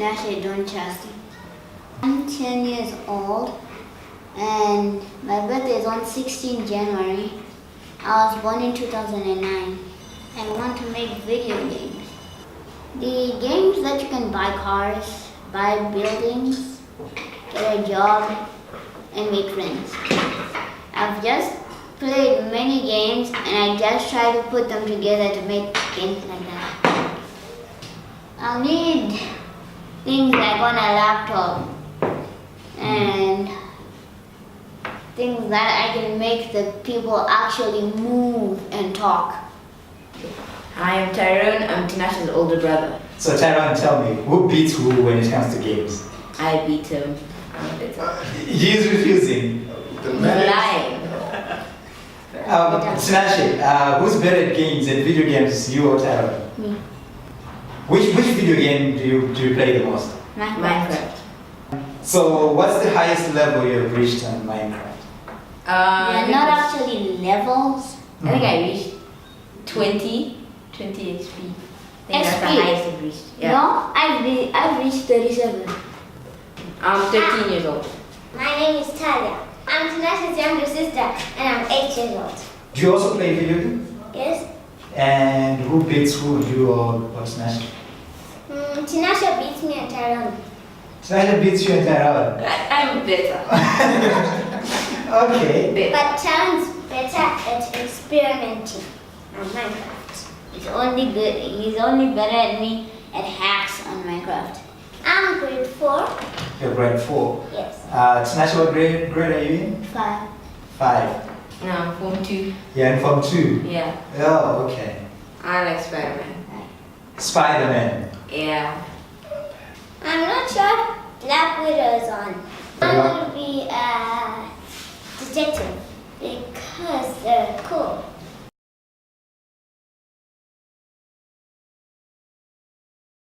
Tinashe, don't trust him. I'm 10 years old and my birthday is on 16 January. I was born in 2009. I want to make video games. The games that you can buy cars, buy buildings, get a job, and make friends. I've just played many games and I just try to put them together to make games like that. I'll need things like on a laptop and things that I can make the people actually move and talk. Hi, I'm Tyrone. I'm Tinashe's older brother. So Tyrone, tell me, who beats who when it comes to games? I beat him. He's refusing. He's lying. Tinashe, who's better at games and video games, you or Tyrone? Me. Which video game do you play the most? Minecraft. So what's the highest level you have reached on Minecraft? They're not actually levels. I think I reached 20 XP. I think that's the XP? highest I've reached. Yeah. No, I've reached 37. I'm 13 years old. My name is Talia. I'm Tinashe's younger sister and I'm 8 years old. Do you also play video games? Yes? And who beats who, you or Tinashe? Tinashe beats me and Tyrone. Tinashe beats you and Tyrone. I'm better. Okay. But Tyrone's better at experimenting on Minecraft. He's only better at me at hacks on Minecraft. I'm grade 4. You're grade 4. Yes. Tinashe, what grade are you in? 5. 5. No, I'm Form 2. Yeah, in Form 2. Yeah. Oh, okay. I like Spider-Man. Spider-Man. Yeah. I'm not sure Black Widow is on. I'm going to be a detective because they're cool.